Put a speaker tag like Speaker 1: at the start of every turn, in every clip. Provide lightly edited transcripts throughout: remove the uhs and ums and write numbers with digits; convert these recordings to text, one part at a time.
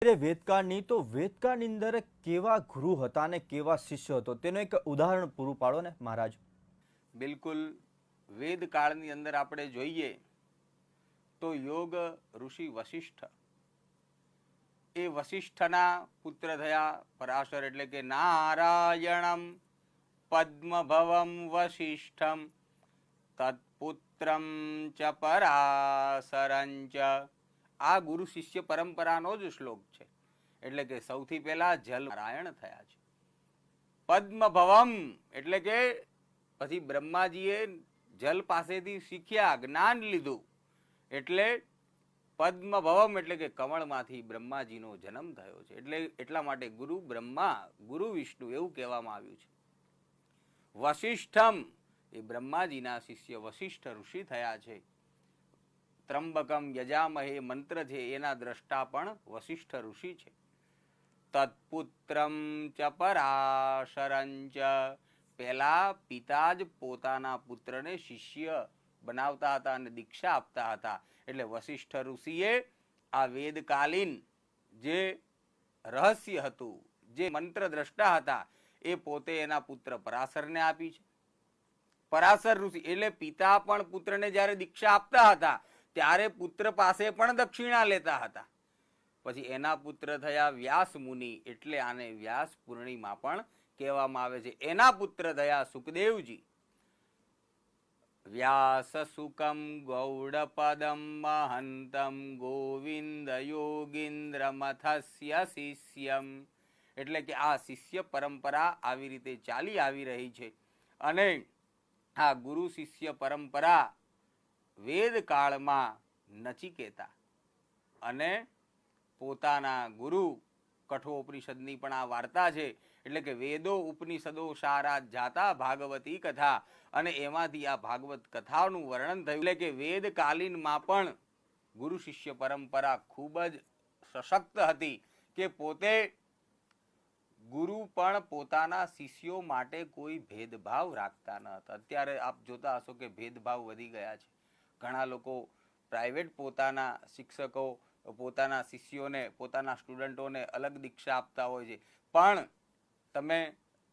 Speaker 1: વેદકાળની તો વેદકાળની અંદર કેવા ગુરુ હતા અને કેવા શિષ્ય હતો તેનું એક ઉદાહરણ પૂરું પાડો ને મહારાજ।
Speaker 2: બિલકુલ વેદકાળની અંદર આપણે જોઈએ તો યોગ ઋષિ વશિષ્ઠ એ વશિષ્ઠના પુત્ર થયા પરાશર, એટલે કે નારાયણમ પદ્મભવમ વશિષ્ઠમ તત્પુત્રમ ચ પરાશરં ચ। આ ગુરુ શિષ્ય પરંપરાનો જ શ્લોક છે। એટલે કે સૌથી પહેલા જલ નારાયણ થયા છે। પદ્મભવમ એટલે કે પછી બ્રહ્માજીએ જલ પાસેથી શીખ્યા, જ્ઞાન લીધું, એટલે પદ્મભવમ એટલે કે કમળમાંથી બ્રહ્માજીનો જન્મ થયો છે। એટલે એટલા માટે ગુરુ બ્રહ્મા ગુરુ વિષ્ણુ એવું કહેવામાં આવ્યું છે। વશિષ્ઠમ એ બ્રહ્માજીના શિષ્ય વશિષ્ઠ ઋષિ થયા છે। ત્રંબકમ યજામહે મંત્ર છે એના દ્રષ્ટા પણ વશિષ્ઠ ઋષિ છે। તત્પુત્રમ ચ પરાશરં ચ પહેલા પિતા જ પોતાના પુત્રને શિષ્ય બનાવતા હતા અને દીક્ષા આપતા હતા। એટલે વશિષ્ઠ ઋષિએ આ વેદકાલીન જે રહસ્ય હતું, જે મંત્ર દ્રષ્ટા હતા, એ પોતે એના પુત્ર પરાશરને આપી છે। પરાશર ઋષિ એટલે પિતા પણ પુત્રને જ્યારે દીક્ષા આપતા હતા ત્યારે પુત્ર પાસે પણ દક્ષિણા લેતા હતા। પછી એના પુત્ર થયા વ્યાસ મુનિ, એટલે આને વ્યાસ પૂર્ણિમા પણ કહેવામાં આવે છે। એના પુત્ર થયા સુખદેવજી। વ્યાસ સુકમ ગૌડપદમ મહંતમ ગોવિંદ યોગીન્દ્ર મથસ્ય શિષ્યમ, એટલે કે આ શિષ્ય પરંપરા આવી રીતે ચાલી આવી રહી છે। અને આ ગુરુ શિષ્ય પરંપરા વેદકાળમાં નચિકેતા અને પોતાના ગુરુ કઠોપનિષદની પણ આ વાર્તા છે। એટલે કે વેદો ઉપનિષદો સારા જાતા ભાગવતી કથા, અને એમાંથી આ ભાગવત કથાનું વર્ણન થયું। એટલે કે વેદકાલીનમાં પણ ગુરુ શિષ્ય પરંપરા ખૂબ જ સશક્ત હતી કે પોતે ગુરુ પણ પોતાના શિષ્યો માટે કોઈ ભેદભાવ રાખતા ન હતા। અત્યારે આપ જોતા હશો કે ભેદભાવ વધી ગયા છે। ઘણા લોકો પ્રાઇવેટ પોતાના શિક્ષકો પોતાના શિષ્યોને પોતાના સ્ટુડન્ટોને અલગ દીક્ષા આપતા હોય છે, પણ તમે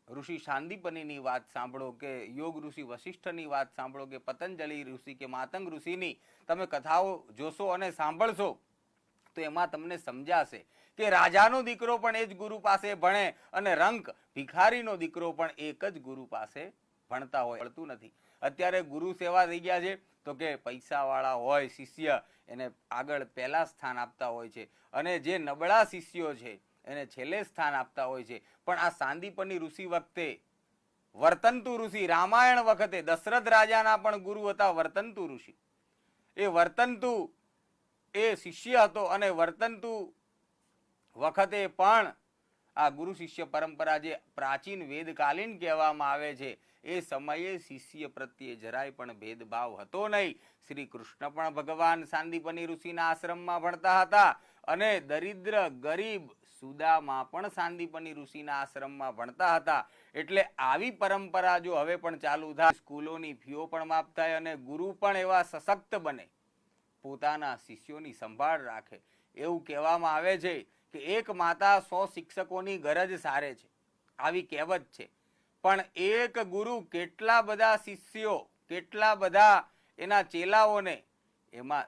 Speaker 2: ઋષિ શાંદિપનીની વાત સાંભળો કે યોગ ઋષિ વશિષ્ઠની વાત સાંભળો કે પતંજલિ ઋષિ કે માતંગ ઋષિની તમે કથાઓ જોશો અને સાંભળશો તો એમાં તમને સમજાશે કે રાજાનો દીકરો પણ એ જ ગુરુ પાસે ભણે અને રંક ભિખારીનો દીકરો પણ એક જ ગુરુ પાસે ભણતા હોય, ભણતું નથી। અત્યારે ગુરુ સેવા થઈ ગયા છે તો કે પૈસાવાળા હોય શિષ્ય એને આગળ પહેલા સ્થાન આપતા હોય છે, અને જે નબળા શિષ્યો છે એને છેલ્લે સ્થાન આપતા હોય છે। પણ આ સાંદીપની ઋષિ વખતે વર્તંતુ ઋષિ, રામાયણ વખતે દશરથ રાજાના પણ ગુરુ હતા વર્તંતુ ઋષિ। એ વર્તંતુ એ શિષ્ય હતો અને વર્તંતુ વખતે પણ આ ગુરુ શિષ્ય પરંપરા જે પ્રાચીન વેદકાલીન કહેવામાં આવે છે એ સમયે શિષ્ય પ્રત્યે જરાય પણ ભેદભાવ હતો નહીં। શ્રી કૃષ્ણ પણ ભગવાન સાંદીપની ઋષિના આશ્રમમાં ભણતા હતા, અને દરિદ્ર ગરીબ સુદામા પણ સાંદીપની ઋષિના આશ્રમમાં ભણતા હતા। એટલે આવી પરંપરા જો હવે પણ ચાલુ થાય, સ્કૂલોની ફીઓ પણ માફ થાય અને ગુરુ પણ એવા સશક્ત બને, પોતાના શિષ્યોની સંભાળ રાખે। એવું કહેવામાં આવે છે કે એક માતા 100 શિક્ષકોની ગરજ સારે છે, આવી કહેવત છે, પણ એક ગુરુ કેટલા બધા શિષ્યો, કેટલા બધા એના ચેલાઓને, એમાં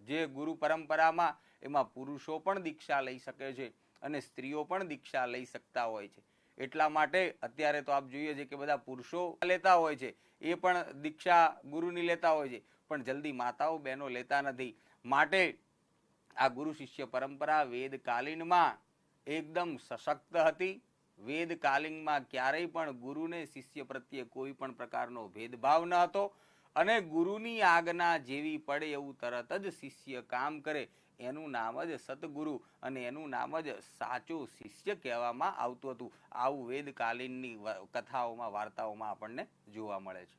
Speaker 2: જે ગુરુ પરંપરામાં એમાં પુરુષો પણ દીક્ષા લઈ શકે છે અને સ્ત્રીઓ પણ દીક્ષા લઈ શકતા હોય છે। એટલા માટે અત્યારે તો આપ જોઈએ છે કે બધા પુરુષો લેતા હોય છે, એ પણ દીક્ષા ગુરુની લેતા હોય છે, પણ જલ્દી માતાઓ બહેનો લેતા નથી। માટે આ ગુરુ શિષ્ય પરંપરા વેદકાલીનમાં એકદમ સશક્ત હતી। વેદકાલીનમાં ક્યારેય પણ ગુરુને શિષ્ય પ્રત્યે કોઈ પણ પ્રકારનો ભેદભાવ ન હતો, અને ગુરુની આજ્ઞા જેવી પડે એવું તરત જ શિષ્ય કામ કરે, એનું નામ જ સતગુરુ અને એનું નામ જ સાચો શિષ્ય કહેવામાં આવતું હતું। આવું વેદકાલીનની કથાઓમાં વાર્તાઓમાં આપણને જોવા મળે છે।